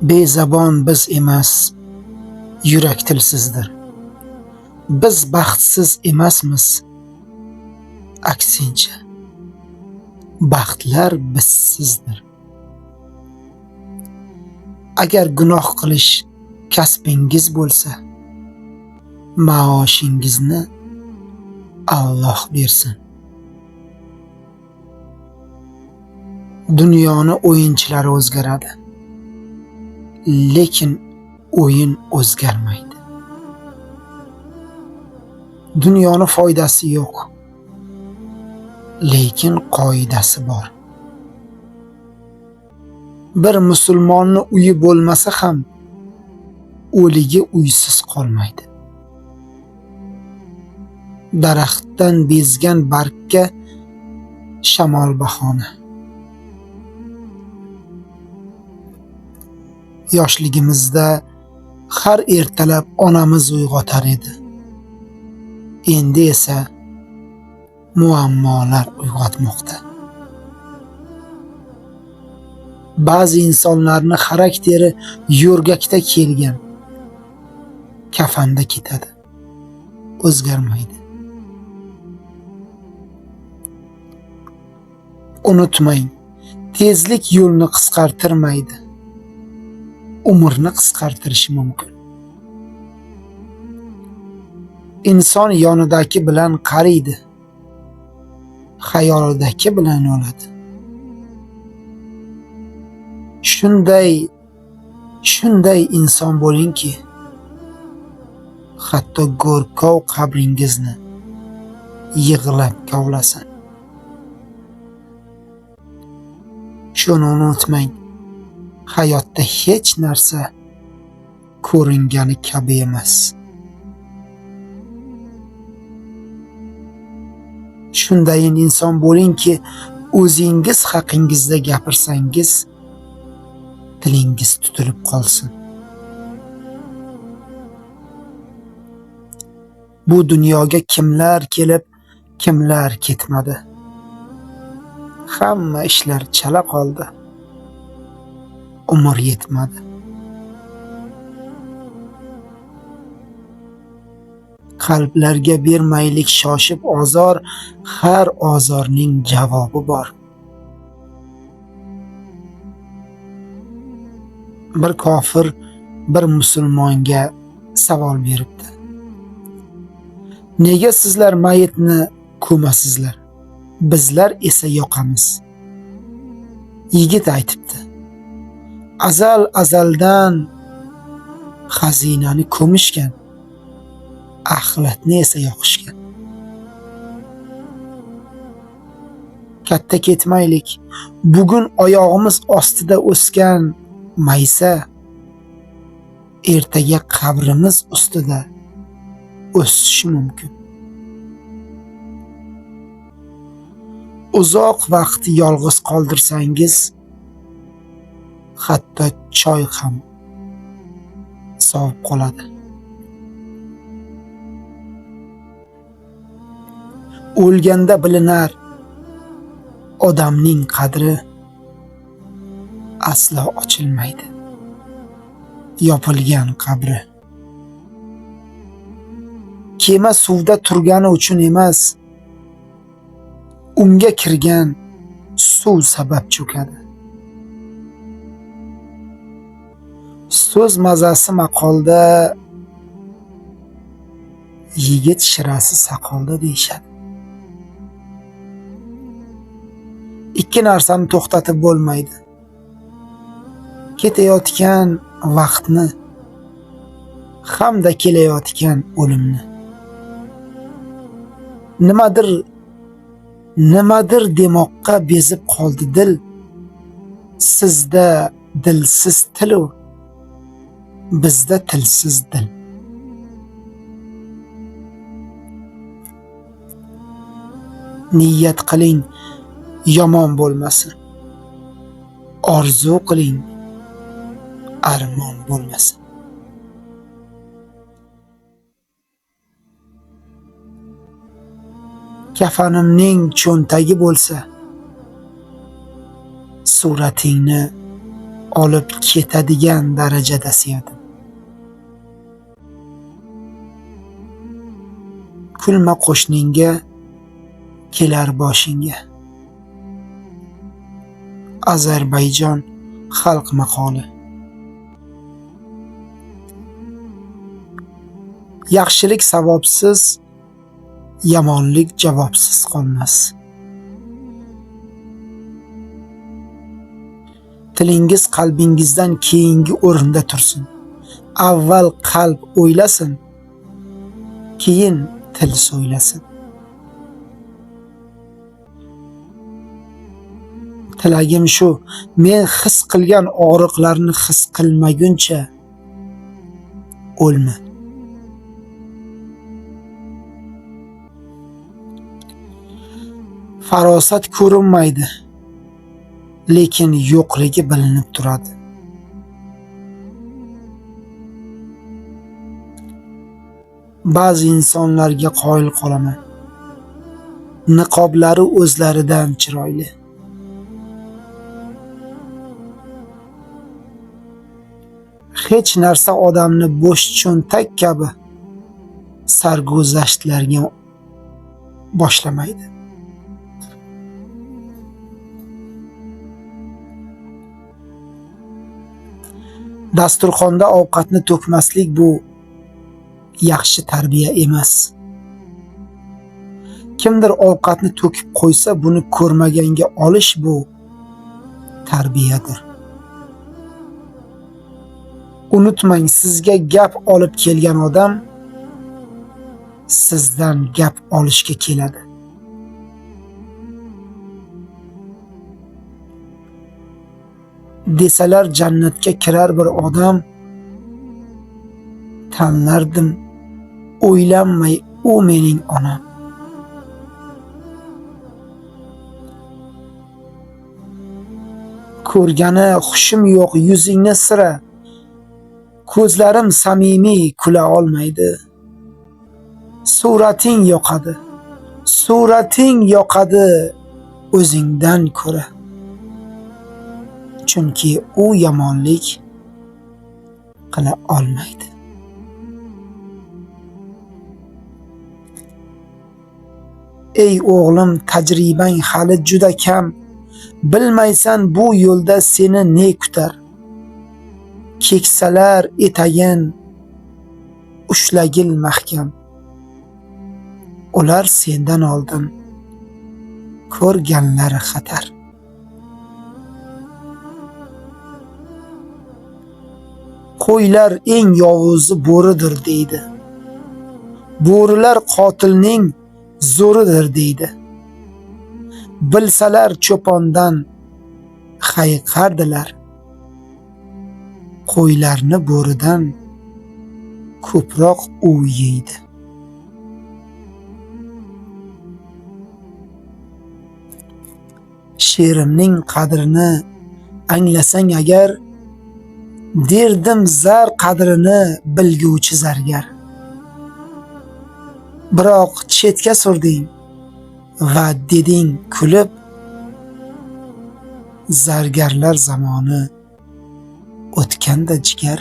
Bezabon biz emas, yurak tilsizdir. Biz baxtsiz emasmiz, aksincha, baxtlar bizsizdir. Agar gunoh qilish kasbingiz bo'lsa, maoshingizni Alloh bersin. Dunyoni o'yinchilari o'zgaradi, lekin o'yin o'zgarmaydi. Dunyoni foydasi yo'q, lekin qoidasi bor. Bir musulmonni uyi bo'lmasa ham o'ligi uysiz qolmaydi. Daraxtdan bezgan bargga shamol bahona. Yoshligimizda har ertalab onamiz uyg'otar edi. Endi esa muammolar uyg'otmoqda. Ba'zi insonlarning xarakteri yo'rgakda kelgan, kafanda ketadi, o'zgarmaydi. Unutmang, tezlik yo'lni qisqartirmaydi, umrni qisqartirishi mumkin. Inson yonidagi bilan qariydi, xayolidagi bilan o'ladi. Shunday inson bo'lingki, hatto go'rkov qabringizni yig'lab kovlasin. Shuni unutmang, hayotda hech narsa ko'ringani kabi emas. Shundayin inson bo'lingki, o'zingiz haqingizda gapirsangiz, tilingiz tutilib qolsin. Bu dunyoga kimlar kelib, kimlar ketmadi. Hamma ishlar chala qoldi. Umr yetmadi. Qalblarga bermaylik shoshib ozor, har ozorning javobi bor. Bir kofir bir musulmonga savol beribdi. Nega sizlar mayitni ko'masizlar? Bizlar esa yoqamiz. Yigit aytibdi. Azaldan xazinani ko'mishgan, axlatni esa yoqishgan. Katta ketmaylik. Bugun oyog'imiz ostida o'sgan maysa ertaga qabrimiz ustida o'sishi mumkin. Uzoq vaqt yolg'iz qoldirsangiz, hatto choy ham sovib qoladi. O'lganda bilinar odamning qadri, aslo ochilmaydi yopilgan qabri. Kema suvda turgani uchun emas, unga kirgan suv sabab cho'kadi. So'z mazasi maqolda, yigit shirasi saqolda deyishadi. Ikki narsani to'xtatib bo'lmaydi. Ketayotgan vaqtni hamda kelayotgan o'limni. Nimadir demoqqa bezib qoldi dil. Sizda dilsiz tilu, bizda tilsiz dil. Niyat qiling, yomon bo'lmasin. Orzu qiling, armon bo'lmasin. Kafanimning cho'ntagi bo'lsa, suratingni olib ketadigan darajada sevdim. Kulma qo'shningga, kelar boshingga. Ozarbayjon xalq maqoli. Yaxshilik savobsiz, yomonlik javobsiz qolmas. Tilingiz qalbingizdan keyingi o'rinda tursin. Avval qalb o'ylasin, keyin til so'ylasin. Tilagim shu, men his qilgan og'riqlarni his qilmaguncha o'lma. Farosat ko'rinmaydi, lekin yo'qligi bilinib turadi. Ba'zi insonlarga qoyil qolaman. Niqoblari o'zlaridan chiroyli. Hech narsa odamni bo'sh cho'ntak kabi sarguzashtlarga boshlamaydi. Dasturxonda ovqatni to'kmaslik bu yaxshi tarbiya emas. Kimdir ovqatni to'kib qo'ysa, buni ko'rmaganga olish bu tarbiyadir. Unutmang, sizga gap olib kelgan odam sizdan gap olishga keladi. Desalar jannatga kirar bir odam, tanlardim, o'ylanmay u mening onam. Ko'rgani xushim yo'q yuzingni sira, ko'zlarim samimiy kula olmaydi. Surating yoqadi o'zingdan ko'ra. Chunki u yomonlik qila olmaydi. Ey o'g'lim, tajribang hali juda kam. Bilmaysan bu yo'lda seni ne kutar. Keksalar etagin ushlagil mahkam. Ular sendan oldin ko'rganlari xatar. Qo'ylar eng yovuzi bo'ridir deydi. Bo'rilar qotilning zo'ridir deydi. Bilsalar cho'pondan hayiqardilar. Qo'ylarni bo'ridan ko'proq u yeydi. She'rimning qadrini anglasang agar, derdim zar qadrini bilguvchi zargar. Biroq chetga surding va deding kulib, zargarlar zamoni o'tganda jigar.